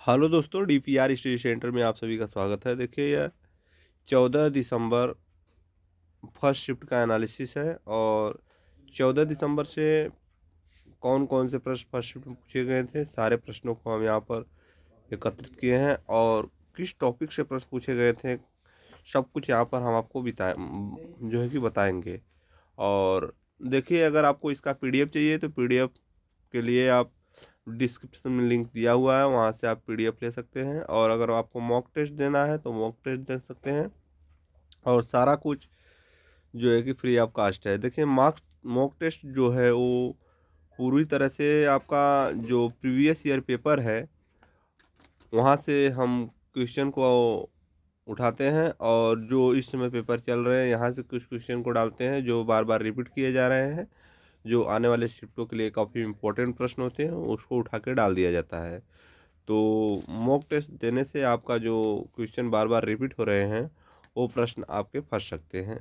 Hello दोस्तों, DPR study centre में आप सभी का स्वागत है। देखिए, यह 14 दिसंबर फर्स्ट शिफ्ट का एनालिसिस है और 14 दिसंबर से कौन कौन से प्रश्न फर्स्ट शिफ्ट में पूछे गए थे, सारे प्रश्नों को हम यहाँ पर एकत्रित किए हैं और किस टॉपिक से प्रश्न पूछे गए थे, सब कुछ यहाँ पर हम आपको जो है कि बताएंगे। और देखिए, अगर आपको इसका पीडीएफ चाहिए तो पीडीएफ के लिए आप डिस्क्रिप्शन में लिंक दिया हुआ है, वहाँ से आप पीडीएफ ले सकते हैं। और अगर आपको मॉक टेस्ट देना है तो मॉक टेस्ट दे सकते हैं और सारा कुछ जो है कि फ्री ऑफ कास्ट है। देखिए, मॉक टेस्ट जो है वो पूरी तरह से आपका जो प्रीवियस ईयर पेपर है वहाँ से हम क्वेश्चन को उठाते हैं और जो इस समय पेपर चल रहे हैं यहाँ से कुछ क्वेश्चन को डालते हैं जो बार बार रिपीट किए जा रहे हैं, जो आने वाले शिफ्टों के लिए काफ़ी इंपॉर्टेंट प्रश्न होते हैं, उसको उठा के डाल दिया जाता है। तो मॉक टेस्ट देने से आपका जो क्वेश्चन बार बार रिपीट हो रहे हैं वो प्रश्न आपके फंस सकते हैं।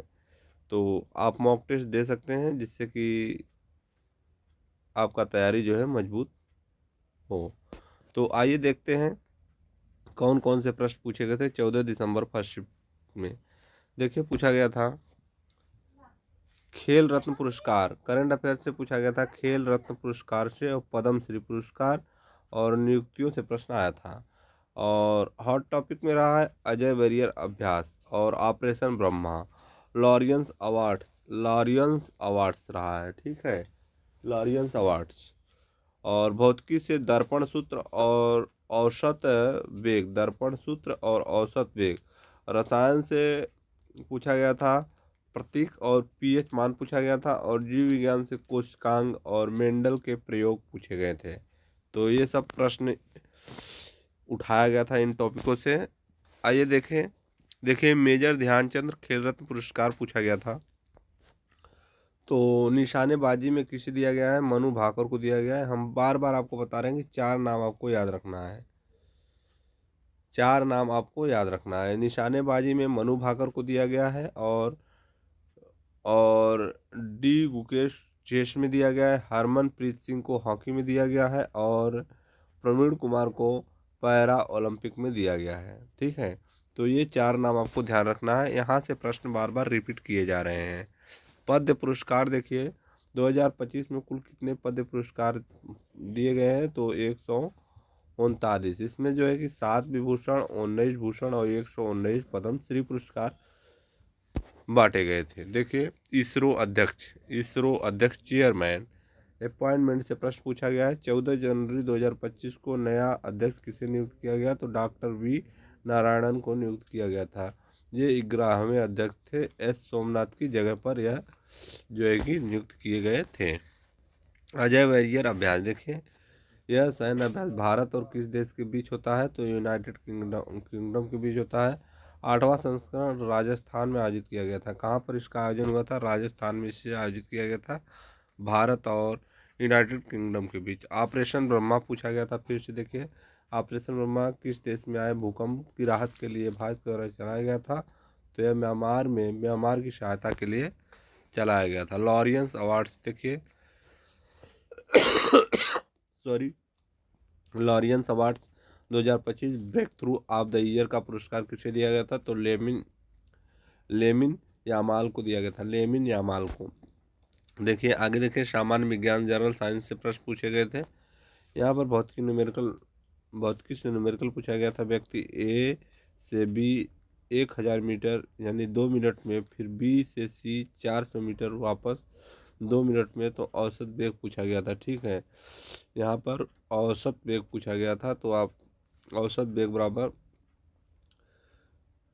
तो आप मॉक टेस्ट दे सकते हैं जिससे कि आपका तैयारी जो है मजबूत हो। तो आइए देखते हैं कौन कौन से प्रश्न पूछे गए थे 14 दिसंबर फर्स्ट शिफ्ट में। देखिए, पूछा गया था खेल रत्न पुरस्कार, करंट अफेयर से पूछा गया था खेल रत्न पुरस्कार से और पद्म श्री पुरस्कार और नियुक्तियों से प्रश्न आया था। और हॉट टॉपिक में रहा है अजय वरियर अभ्यास और ऑपरेशन ब्रह्मा। लॉरियंस अवार्ड्स रहा है, ठीक है, लॉरियंस अवार्ड्स। और भौतिकी से दर्पण सूत्र और औसत वेग, दर्पण सूत्र और औसत वेग। रसायन से पूछा गया था प्रतीक और पीएच मान पूछा गया था और जीव विज्ञान से कोशिकांग और मेंडल के प्रयोग पूछे गए थे। तो ये सब प्रश्न उठाया गया था इन टॉपिकों से। आइए देखें। देखिए, मेजर ध्यानचंद खेल रत्न पुरस्कार पूछा गया था। तो निशानेबाजी में किसे दिया गया है? मनु भाकर को दिया गया है। हम बार बार आपको बता रहे हैं कि चार नाम आपको याद रखना है, चार नाम आपको याद रखना है। निशानेबाजी में मनु भाकर को दिया गया है और डी गुकेश चेस में दिया गया है। हरमनप्रीत सिंह को हॉकी में दिया गया है और प्रवीण कुमार को पैरा ओलंपिक में दिया गया है, ठीक है। तो ये चार नाम आपको ध्यान रखना है, यहाँ से प्रश्न बार बार रिपीट किए जा रहे हैं। पद्य पुरस्कार देखिए, 2025 में कुल कितने पद्य पुरस्कार दिए गए हैं? तो 139। इसमें जो है कि 7 विभूषण, 19 भूषण और 119 पद्म श्री पुरस्कार बांटे गए थे। देखिए, इसरो अध्यक्ष चेयरमैन अपॉइंटमेंट से प्रश्न पूछा गया है। 14 जनवरी 2025 को नया अध्यक्ष किसे नियुक्त किया गया? तो डॉक्टर वी नारायणन को नियुक्त किया गया था। ये 11वें अध्यक्ष थे। एस सोमनाथ की जगह पर यह जो है कि नियुक्त किए गए थे। अजय वैरियर अभ्यास देखिए, यह सैन्य अभ्यास भारत और किस देश के बीच होता है? तो यूनाइटेड किंगडम के बीच होता है। 8वां संस्करण राजस्थान में आयोजित किया गया था। कहाँ पर इसका आयोजन हुआ था? राजस्थान में इसे आयोजित किया गया था, भारत और यूनाइटेड किंगडम के बीच। ऑपरेशन ब्रह्मा पूछा गया था, फिर से देखिए, ऑपरेशन ब्रह्मा किस देश में आए? भूकंप की राहत के लिए भारत द्वारा चलाया गया था। तो यह म्यांमार की सहायता के लिए चलाया गया था। लॉरियंस अवार्ड्स देखिए sorry, Laureus awards 2025 breakthrough of the year का पुरस्कार किसे दिया गया था? तो लेमिन यामाल को दिया गया था, लेमिन यामाल को। देखिए आगे, देखिए, सामान्य विज्ञान जनरल साइंस से प्रश्न पूछे गए थे। यहाँ पर भौतिकी से न्यूमेरिकल पूछा गया था। व्यक्ति ए से बी 1000 मीटर यानी 2 मिनट में, फिर बी से सी 400 मीटर वापस 2 मिनट में, तो औसत वेग पूछा गया था, ठीक है। यहाँ पर औसत वेग पूछा गया था, तो आप औसत वेग बराबर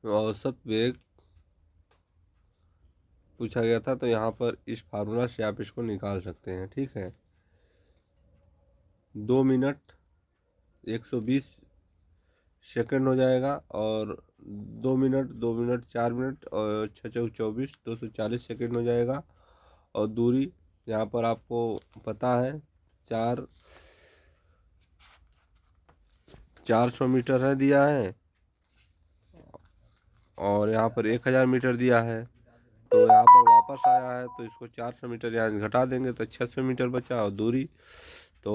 औसत वेग पूछा गया था, तो यहाँ पर इस फार्मूला से आप इसको निकाल सकते हैं, ठीक है। 2 मिनट 120 सेकंड हो जाएगा और 2 मिनट 4 मिनट और 6 चौक 24 240 सेकंड हो जाएगा। और दूरी यहाँ पर आपको पता है 400 मीटर है दिया है और यहाँ पर 1000 मीटर दिया है। तो यहाँ पर वापस आया है तो इसको 400 मीटर यहाँ घटा देंगे तो 600 मीटर बचा। और दूरी तो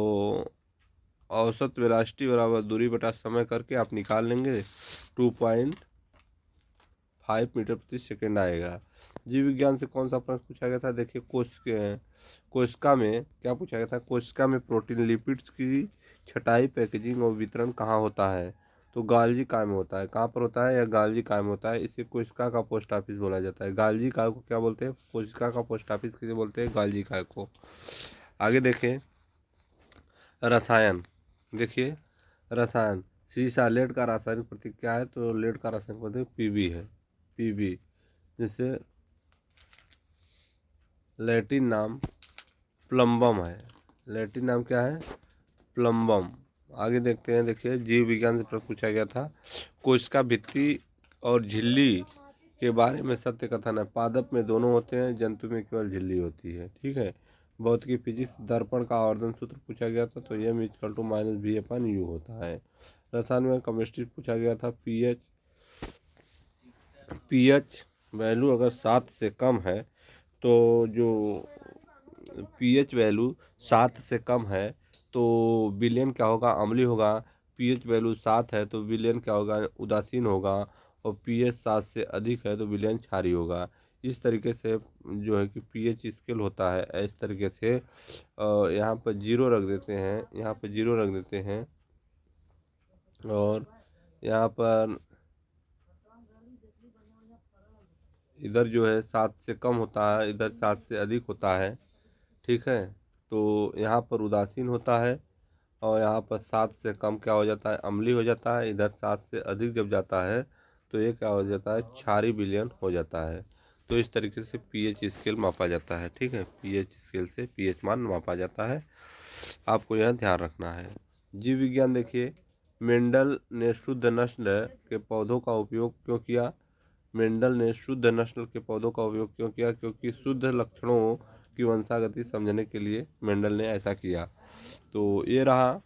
औसत वेलोसिटी बराबर दूरी बटा समय करके आप निकाल लेंगे 2.5 मीटर प्रति सेकेंड आएगा। जीव विज्ञान से कौन सा प्रश्न पूछा गया था, देखिए कोशिका में क्या पूछा गया था, कोशिका में प्रोटीन लिपिड्स की छटाई पैकेजिंग और वितरण कहाँ होता है, तो गाल्जी काय में होता है। कहाँ पर होता है, या गाल्जी काय में होता है। इसे कोशिका का पोस्ट ऑफिस बोला जाता है। गाल्जी काय को क्या बोलते हैं, कोशिका का पोस्ट ऑफिस किसे बोलते हैं, गाल्जी काय को। आगे देखें रसायन, देखिए रसायन सीसा लेड का रासायनिक प्रतीक क्या है, तो लेड का रासायनिक प्रतीक Pb है, Pb। जिससे लैटिन नाम प्लम्बम है, लैटिन नाम क्या है, प्लम्बम। आगे देखते हैं, देखिए जीव विज्ञान से प्रश्न पूछा गया था, कोशिका भित्ति और झिल्ली के बारे में सत्य कथन है। पादप में दोनों होते हैं, जंतु में केवल झिल्ली होती है, ठीक है। भौतिकी फिजिक्स दर्पण का आवर्धन सूत्र पूछा गया था, तो m = -v/u होता है। रसायन में केमिस्ट्री पूछा गया था, पीएच वैल्यू अगर 7 से कम है तो जो पीएच वैल्यू 7 से कम है तो विलयन क्या होगा, अम्लीय होगा। पीएच वैल्यू 7 है तो विलयन क्या होगा, उदासीन होगा। और पीएच 7 से अधिक है तो विलयन क्षारीय होगा। इस तरीके से जो है कि पीएच स्केल होता है। इस तरीके से यहाँ पर 0 रख देते हैं, यहाँ पर 0 रख देते हैं, और यहाँ पर इधर जो है 7 से कम होता है, इधर 7 से अधिक होता है, ठीक है। तो यहाँ पर उदासीन होता है, और यहाँ पर 7 से कम क्या हो जाता है, अम्लीय हो जाता है। इधर 7 से अधिक जब जाता है तो ये क्या हो जाता है, क्षारीय विलयन हो जाता है। तो इस तरीके से पीएच स्केल मापा जाता है, ठीक है। पीएच स्केल से पीएच मान मापा जाता है, आपको यह ध्यान रखना है। जीव विज्ञान देखिए, मेंडल ने शुद्ध नस्ल के पौधों का उपयोग क्यों किया। मेंडल ने शुद्ध नस्ल के पौधों का उपयोग क्यों किया, क्योंकि शुद्ध लक्षणों की वंशागति समझने के लिए मेंडल ने ऐसा किया। तो ये रहा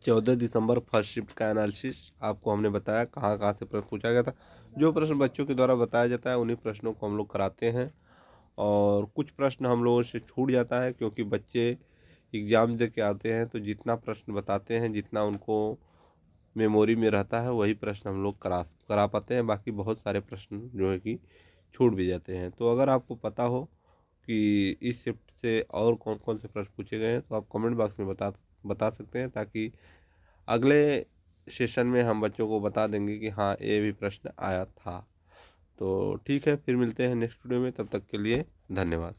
14 दिसंबर फर्स्ट शिफ्ट का एनालिसिस। आपको हमने बताया कहाँ कहाँ से प्रश्न पूछा गया था। जो प्रश्न बच्चों के द्वारा बताया जाता है उन्हीं प्रश्नों को हम लोग कराते हैं, और कुछ प्रश्न हम लोगों से छूट जाता है क्योंकि बच्चे एग्ज़ाम दे के आते हैं, तो जितना प्रश्न बताते हैं, जितना उनको मेमोरी में रहता है, वही प्रश्न हम लोग करा पाते हैं। बाकी बहुत सारे प्रश्न जो है कि छूट भी जाते हैं। तो अगर आपको पता हो कि इस शिफ्ट से और कौन कौन से प्रश्न पूछे गए हैं तो आप कमेंट बॉक्स में बता सकते हैं, ताकि अगले सेशन में हम बच्चों को बता देंगे कि हाँ ये भी प्रश्न आया था। तो ठीक है, फिर मिलते हैं नेक्स्ट वीडियो में, तब तक के लिए धन्यवाद।